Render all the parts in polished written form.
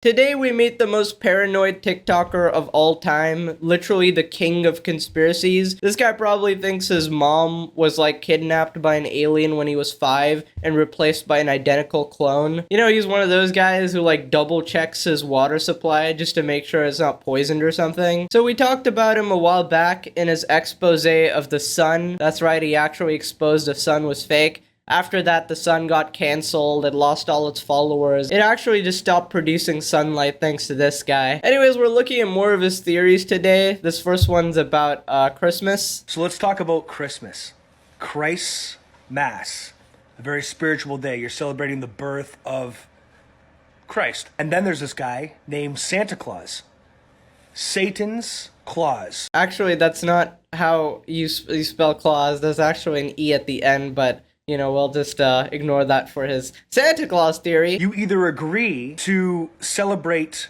Today we meet the most paranoid TikToker of all time, literally the king of conspiracies. This guy probably thinks his mom was like kidnapped by an alien when he was 5 and replaced by an identical clone. You know, he's one of those guys who like double checks his water supply just to make sure it's not poisoned or something. So we talked about him a while back in his expose of the sun. That's right, he actually exposed the sun was fake. After that, the sun got cancelled, it lost all its followers. It actually just stopped producing sunlight thanks to this guy. Anyways, we're looking at more of his theories today. This first one's about Christmas. So let's talk about Christmas. Christ's Mass. A very spiritual day. You're celebrating the birth of Christ. And then there's this guy named Santa Claus. Satan's Claus. Actually, that's not how you spell clause. There's actually an E at the end, but you know, we'll just ignore that for his Santa Claus theory. You either agree to celebrate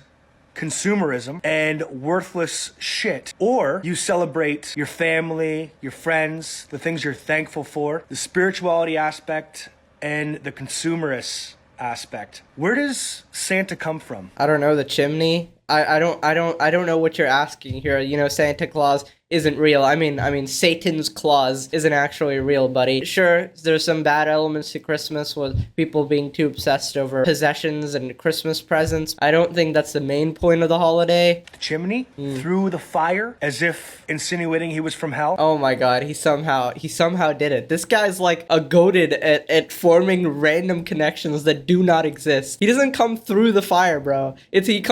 consumerism and worthless shit, or you celebrate your family, your friends, the things you're thankful for, the spirituality aspect, and the consumerist aspect. Where does Santa come from? I don't know, the chimney. I don't know what you're asking here. You know, Santa Claus isn't real. I mean, Satan's claws isn't actually real, buddy. Sure, there's some bad elements to Christmas with people being too obsessed over possessions and Christmas presents. I don't think that's the main point of the holiday. The chimney? Through the fire? As if insinuating he was from hell? Oh my god, he somehow did it. This guy's like a goated at forming random connections that do not exist. He doesn't come through the fire, bro. He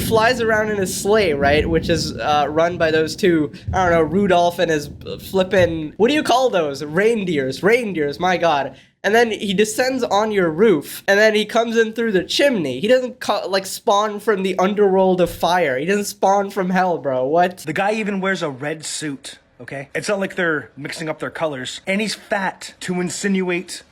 flies around in his sleigh, right? Which is run by those two, I don't know, Rudolph and his flippin', what do you call those? Reindeers, my god. And then he descends on your roof, and then he comes in through the chimney. He doesn't spawn from the underworld of fire. He doesn't spawn from hell, bro. What? The guy even wears a red suit, okay? It's not like they're mixing up their colors. And he's fat to insinuate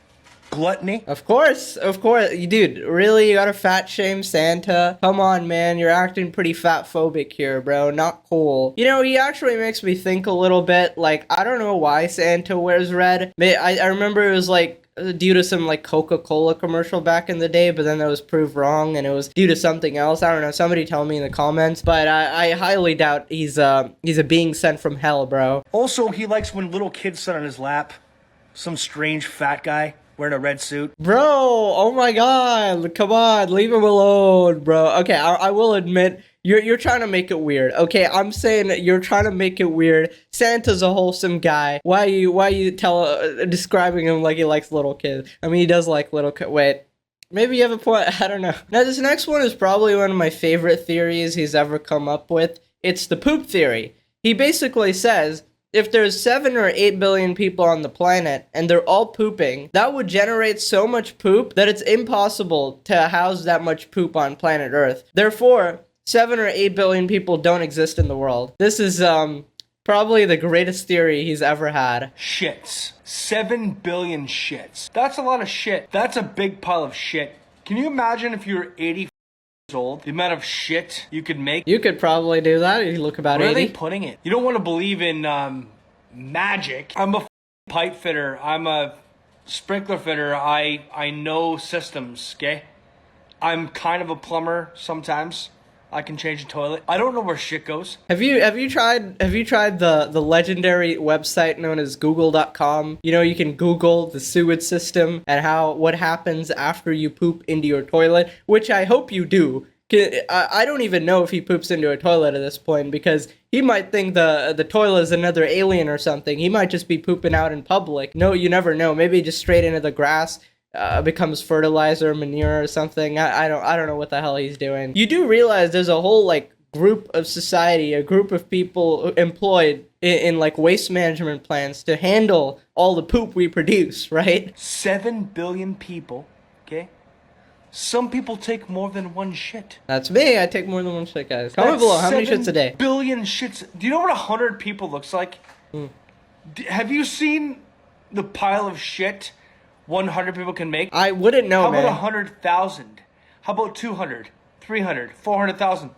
gluttony. Of course. Dude, really? You gotta fat shame Santa? Come on, man. You're acting pretty fat phobic here, bro. Not cool. You know, he actually makes me think a little bit. Like, I don't know why Santa wears red. I remember it was like due to some like Coca-Cola commercial back in the day, but then that was proved wrong and it was due to something else. I don't know. Somebody tell me in the comments. But I highly doubt he's a being sent from hell, bro. Also, he likes when little kids sit on his lap. Some strange fat guy wearing a red suit. Bro, oh my god, come on, leave him alone, bro. Okay, I will admit, you're trying to make it weird. Okay, I'm saying that you're trying to make it weird. Santa's a wholesome guy. Why you describing him like he likes little kids? I mean, he does like little kids. Wait, maybe you have a point. I don't know. Now, this next one is probably one of my favorite theories he's ever come up with. It's the poop theory. He basically says, if there's 7 or 8 billion people on the planet and they're all pooping, that would generate so much poop that it's impossible to house that much poop on planet Earth. Therefore, 7 or 8 billion people don't exist in the world. This is probably the greatest theory he's ever had. Shits. 7 billion shits. That's a lot of shit. That's a big pile of shit. Can you imagine if you were 80 years old, the amount of shit you could make? You could probably do that if you look about 80. Where are they putting it? You don't want to believe in magic. I'm a pipe fitter. I'm a sprinkler fitter. I know systems, okay? I'm kind of a plumber sometimes. I can change a toilet. I don't know where shit goes. Have you tried the legendary website known as google.com? You know, you can Google the sewage system and what happens after you poop into your toilet, which I hope you do. I don't even know if he poops into a toilet at this point because he might think the toilet is another alien or something. He might just be pooping out in public. No, you never know. Maybe just straight into the grass. Becomes fertilizer, manure or something. I don't know what the hell he's doing. You do realize there's a whole like group of society, a group of people employed in like waste management plants to handle all the poop we produce, right? 7 billion people, okay? Some people take more than one shit. That's me. I take more than one shit, guys. Comment below. How many shits a day? 7 billion shits. Do you know what 100 people looks like? Have you seen the pile of shit 100 people can make? I wouldn't know, man. How about 100,000? How about 200, 300, 400,000?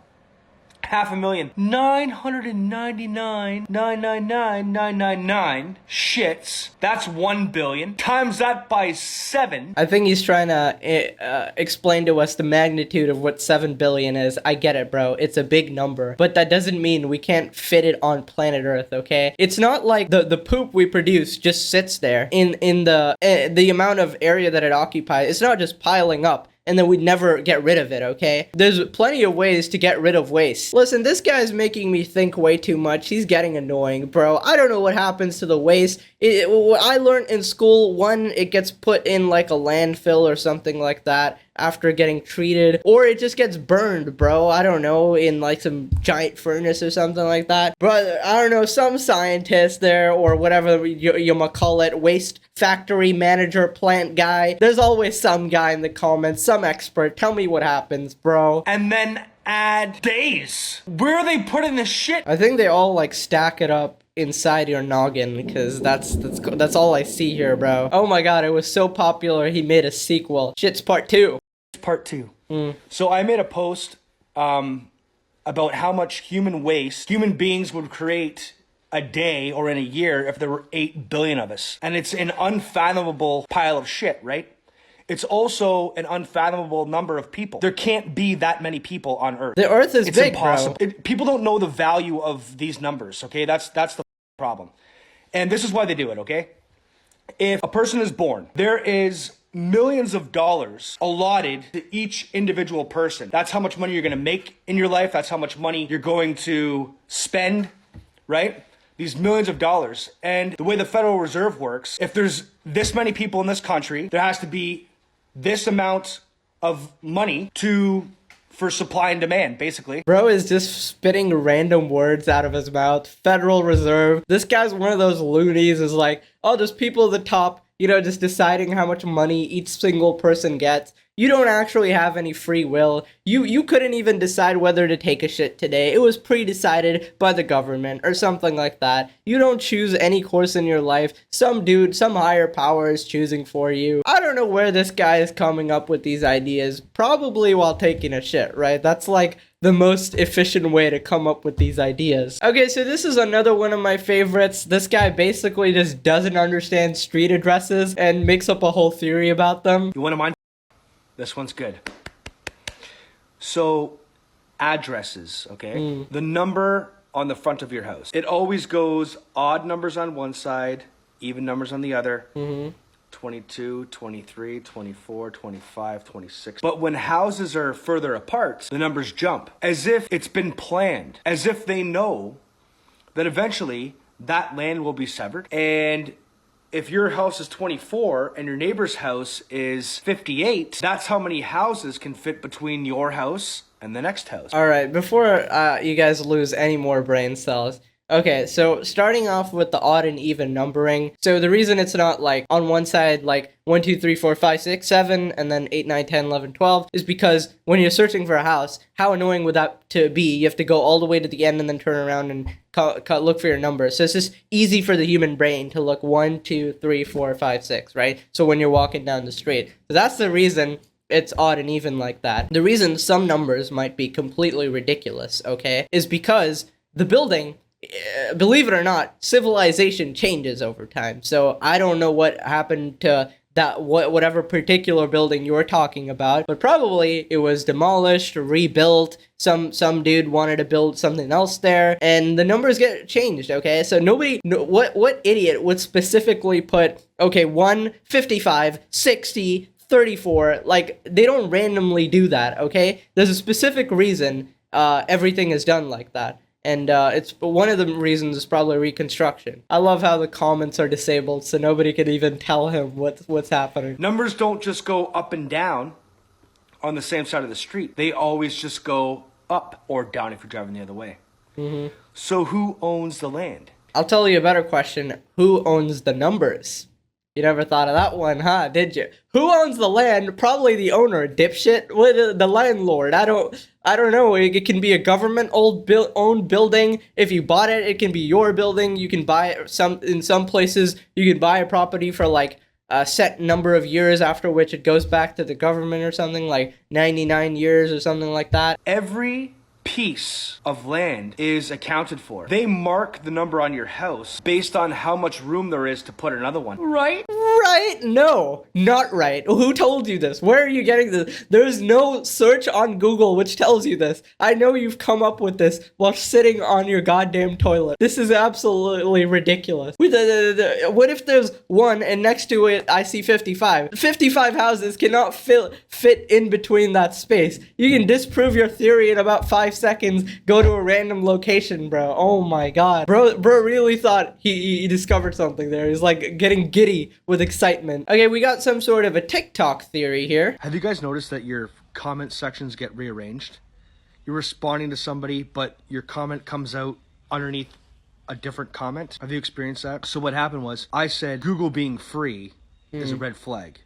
500,000, 999,999,999 shits. That's 1 billion. Times that by 7. I think he's trying to explain to us the magnitude of what 7 billion is. I get it, bro. It's a big number. But that doesn't mean we can't fit it on planet Earth, okay? It's not like the poop we produce just sits there in the amount of area that it occupies. It's not just piling up and then we'd never get rid of it, okay? There's plenty of ways to get rid of waste. Listen, this guy's making me think way too much. He's getting annoying, bro. I don't know what happens to the waste. What I learned in school, one, it gets put in like a landfill or something like that after getting treated, or it just gets burned, bro. I don't know, in like some giant furnace or something like that. But I don't know, some scientist there or whatever you might call it, waste factory manager, plant guy. There's always some guy in the comments, some expert. Tell me what happens, bro. And then add days. Where are they putting this shit? I think they all like stack it up inside your noggin, because that's all I see here, bro. Oh my god, it was so popular he made a sequel. Shit's part 2. Part 2. So I made a post about how much human waste human beings would create a day or in a year if there were 8 billion of us. And it's an unfathomable pile of shit, right? It's also an unfathomable number of people. There can't be that many people on Earth. The Earth is it's big, impossible. bro. People don't know the value of these numbers, okay? That's the problem. And this is why they do it, okay? If a person is born, there is millions of dollars allotted to each individual person. That's how much money you're going to make in your life. That's how much money you're going to spend, right? These millions of dollars. And the way the Federal Reserve works, if there's this many people in this country, there has to be this amount of money for supply and demand, basically. Bro is just spitting random words out of his mouth. Federal Reserve. This guy's one of those loonies, is like, oh, there's people at the top, you know, just deciding how much money each single person gets. You don't actually have any free will. You couldn't even decide whether to take a shit today. It was pre-decided by the government or something like that. You don't choose any course in your life. Some dude, some higher power is choosing for you. I don't know where this guy is coming up with these ideas. Probably while taking a shit, right? That's like the most efficient way to come up with these ideas. Okay, so this is another one of my favorites. This guy basically just doesn't understand street addresses and makes up a whole theory about them. You want to mind? This one's good. So, addresses, okay? The number on the front of your house. It always goes odd numbers on one side, even numbers on the other. 22, 23, 24, 25, 26. But when houses are further apart, the numbers jump. As if it's been planned. As if they know that eventually that land will be severed. And if your house is 24 and your neighbor's house is 58, that's how many houses can fit between your house and the next house. All right, before you guys lose any more brain cells. Okay, so starting off with the odd and even numbering. So the reason it's not like on one side like 1, 2, 3, 4, 5, 6, 7, and then 8, 9, 10, 11, 12 is because when you're searching for a house, how annoying would that to be? You have to go all the way to the end and then turn around and look for your number. So it's just easy for the human brain to look 1, 2, 3, 4, 5, 6, right? So when you're walking down the street. So that's the reason it's odd and even like that. The reason some numbers might be completely ridiculous, okay, is because the building, believe it or not, civilization changes over time. So I don't know what happened to that whatever particular building you're talking about, but probably it was demolished or rebuilt. Some dude wanted to build something else there, and the numbers get changed. Okay, so what idiot would specifically put 1, 55, 60, 34? Like, they don't randomly do that. Okay, there's a specific reason everything is done like that. And it's one of the reasons is probably reconstruction. I love how the comments are disabled, so nobody can even tell him what's happening. Numbers don't just go up and down on the same side of the street. They always just go up or down if you're driving the other way. So who owns the land? I'll tell you a better question. Who owns the numbers? You never thought of that one, huh? Did you? Who owns the land? Probably the owner, dipshit. The landlord. I don't know. It can be a government owned building. If you bought it, it can be your building. You can buy it in some places. You can buy a property for like a set number of years, after which it goes back to the government or something, like 99 years or something like that. Every piece of land is accounted for. They mark the number on your house based on how much room there is to put another one. Right? Right? No, not right. Who told you this? Where are you getting this? There's no search on Google which tells you this. I know you've come up with this while sitting on your goddamn toilet. This is absolutely ridiculous. What if there's one and next to it I see 55? 55 houses cannot fit in between that space. You can disprove your theory in about 5 seconds. Go to a random location, bro. Oh my god. Bro really thought he discovered something there. He's like getting giddy with excitement. Okay, we got some sort of a TikTok theory here. Have you guys noticed that your comment sections get rearranged? You're responding to somebody, but your comment comes out underneath a different comment. Have you experienced that? So what happened was, I said Google being free is a red flag.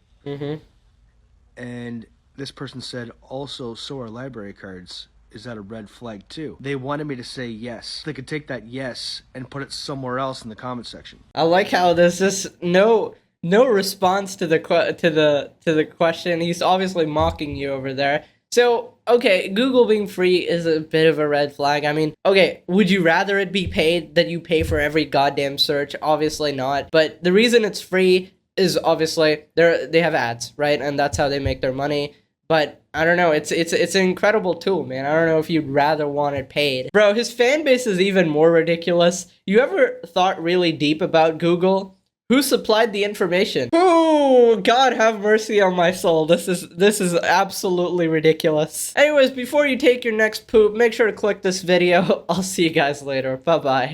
And this person said, also, so are library cards. Is that a red flag too? They wanted me to say yes. They could take that yes and put it somewhere else in the comment section. I like how there's just no response to the question. He's obviously mocking you over there. So, okay, Google being free is a bit of a red flag. I mean, okay, would you rather it be paid, that you pay for every goddamn search? Obviously not. But the reason it's free is obviously they have ads, right? And that's how they make their money. But I don't know, it's an incredible tool, man. I don't know if you'd rather want it paid. Bro, his fan base is even more ridiculous. You ever thought really deep about Google? Who supplied the information? Oh, God have mercy on my soul. This is absolutely ridiculous. Anyways, before you take your next poop, make sure to click this video. I'll see you guys later. Bye-bye.